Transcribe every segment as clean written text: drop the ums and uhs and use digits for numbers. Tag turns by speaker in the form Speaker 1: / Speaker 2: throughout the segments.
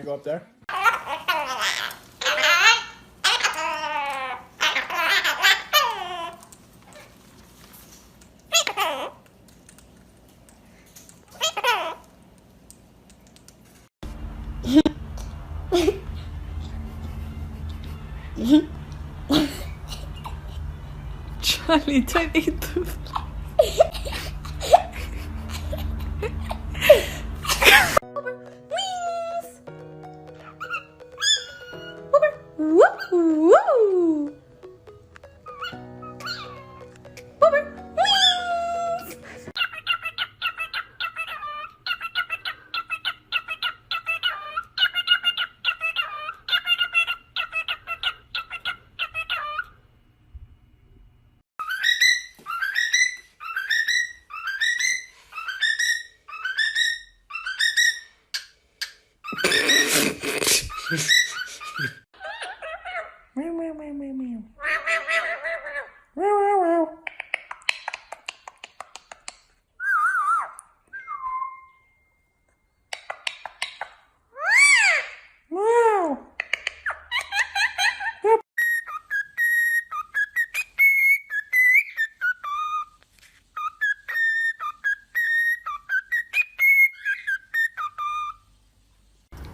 Speaker 1: to go up there?
Speaker 2: Charlie, don't eat them.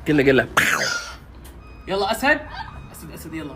Speaker 1: قلة قلة.
Speaker 2: يلا أسد. أسد يلا.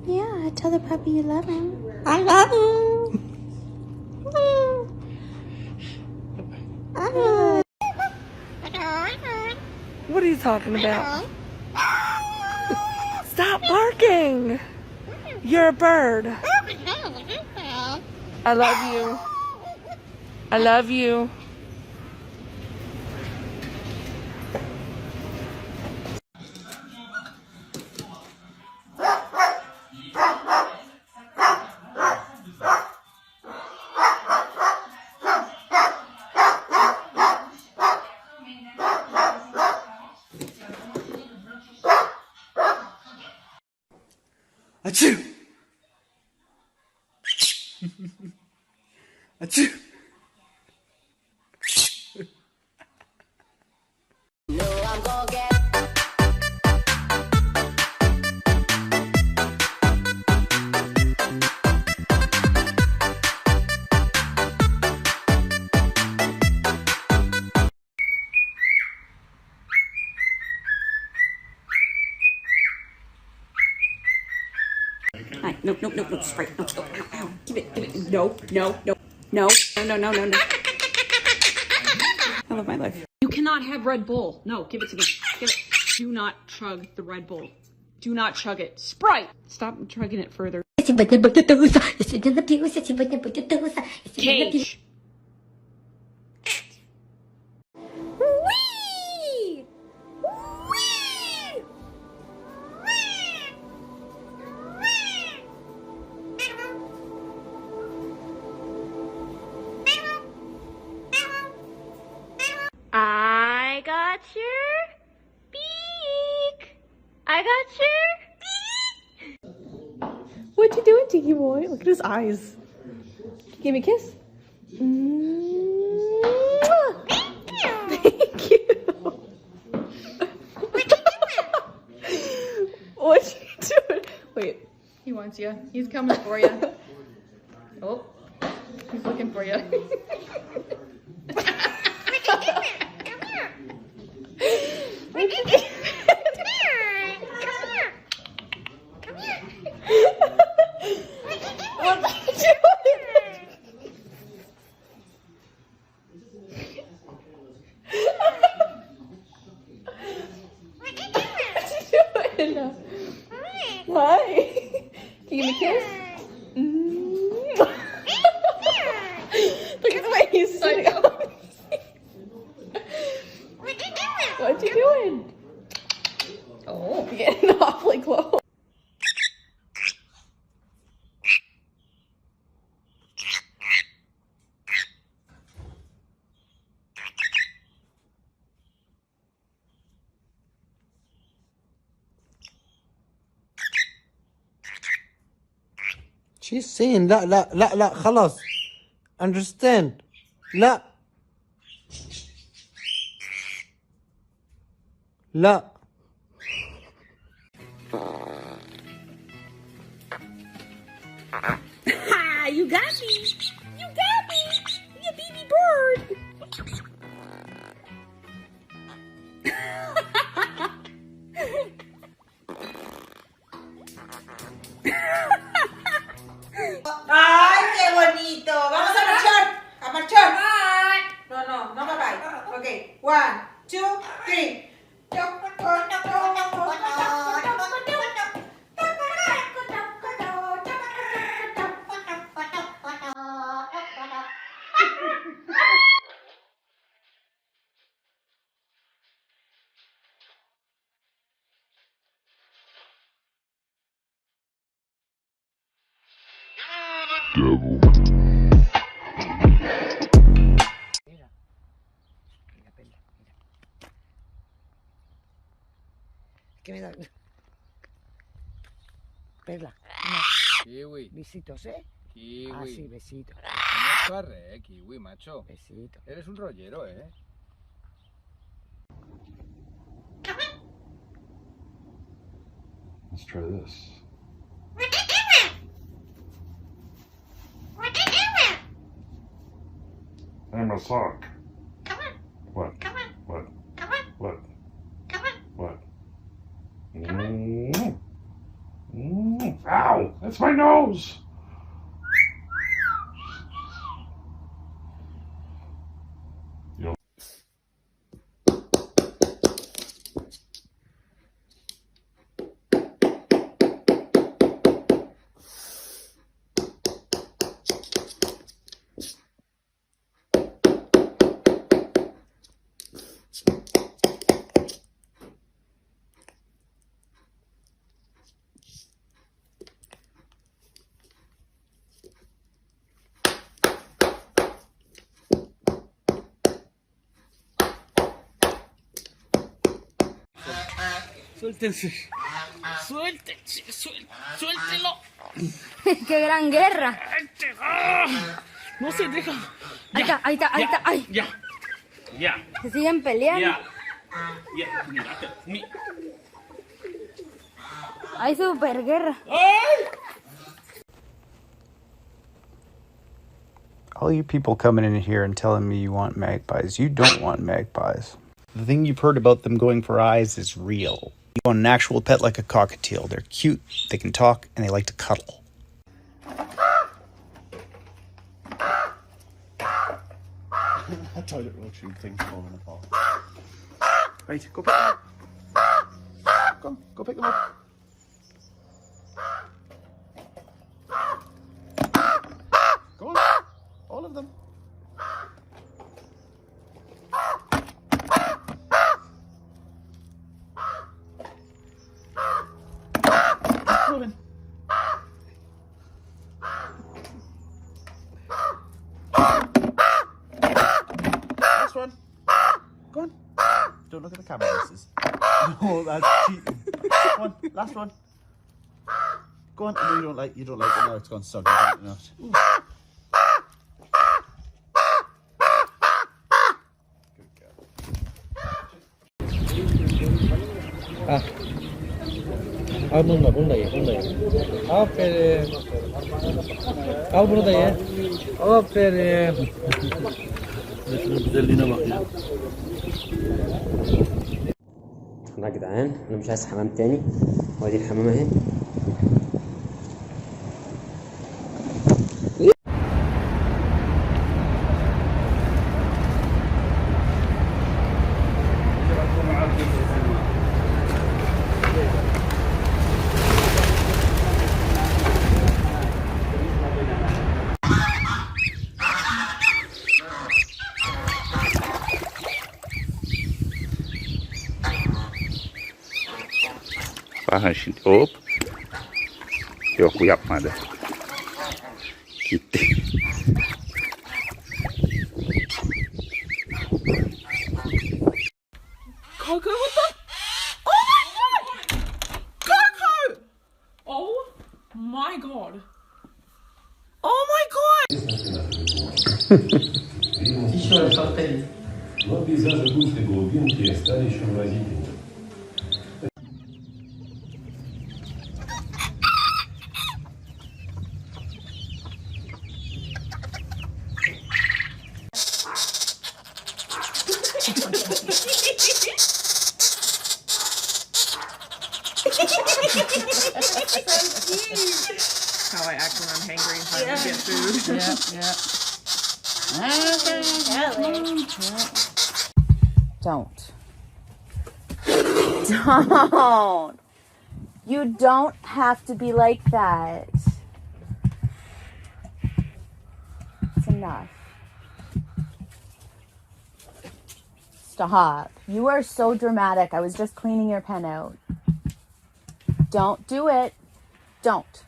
Speaker 3: Yeah, tell the puppy you love him. I love him.
Speaker 2: What are you talking about? Stop barking. You're a bird. I love you. I love you.
Speaker 1: Achoo! Achoo!
Speaker 3: No, straight. No, give it. No. I love my life.
Speaker 2: You cannot have Red Bull. No, give it to me. Give it. Do not chug the Red Bull. Do not chug it. Sprite! Stop chugging it further. Cage.
Speaker 3: I got your beak. I got your beak.
Speaker 2: What you doing, Tiki boy? Look at his eyes. Give me a kiss. Thank you. What you doing? Wait.
Speaker 4: He wants you. He's coming for you. Oh, he's looking for you.
Speaker 2: Why? Can you give me a kiss? Look at the way
Speaker 5: She's saying لا لا لا لا خلاص. Understand. لا. لا.
Speaker 2: You got me. You got me. You baby bird.
Speaker 6: ¡Ay, qué bonito! ¡Vamos a marchar! ¡A marchar! No, bye bye. Ok, 1, 2, 3.
Speaker 7: ¿Qué me da? Perla.
Speaker 8: Kiwi.
Speaker 7: Besitos, ¿eh?
Speaker 8: Kiwi.
Speaker 7: Ah, sí, besitos.
Speaker 8: No es parre, kiwi, macho.
Speaker 7: Besitos.
Speaker 8: Eres un rollero, ¿eh?
Speaker 9: Let's try this. I'm a sock. What? What? What? What? Ow! That's my nose!
Speaker 1: Suéltense. Suéltense. Suéltelo.
Speaker 3: ¡Qué gran guerra!
Speaker 1: No se deja.
Speaker 3: Ahí está, ahí está, ahí está. ¡Ay!
Speaker 1: Ya. Ya.
Speaker 3: Se siguen peleando.
Speaker 1: Ya. Ya. Mira.
Speaker 3: Hay super guerra.
Speaker 10: All you people coming in here and telling me you want magpies, you don't want magpies. The thing you've heard about them going for eyes is real. You want an actual pet like a cockatiel. They're cute, they can talk, and they like to cuddle.
Speaker 9: A toilet roll tube thing's falling apart.
Speaker 5: Right, go pick them up. Go pick them up. Go on. All of them. Moving. Last one. Go on. Don't look at the camera, missus. No, that's cheating. Go on, last one. Go on. No, you don't like it now. It's gone soggy.
Speaker 11: Al bunu da ye. Aferin. Al bunu da ye. Aferin.
Speaker 1: Şunun güzelliğine bak ya.
Speaker 12: يا جدعان انا مش عايز حمام تاني، وادي الحمامه اهي.
Speaker 13: Bakın şimdi hop. Yok bu yapmadı. Gitti.
Speaker 2: Coco, what the? Oh my god! Coco! Oh my god.
Speaker 14: Еще раз повтори.
Speaker 15: Но пейзажи густой глубинки стали еще выразительнее.
Speaker 2: How I act when I'm hangry and trying to get food.
Speaker 16: Don't. Don't. You don't have to be like that. It's enough. Stop. You are so dramatic. I was just cleaning your pen out. Don't do it. Don't.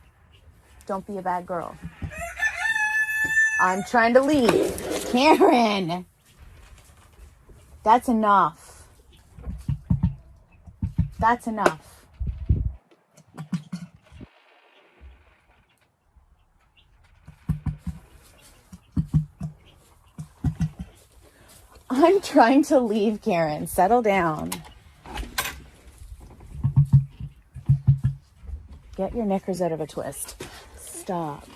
Speaker 16: Don't be a bad girl. I'm trying to leave. Karen! That's enough. That's enough. I'm trying to leave, Karen. Settle down. Get your knickers out of a twist. Stop.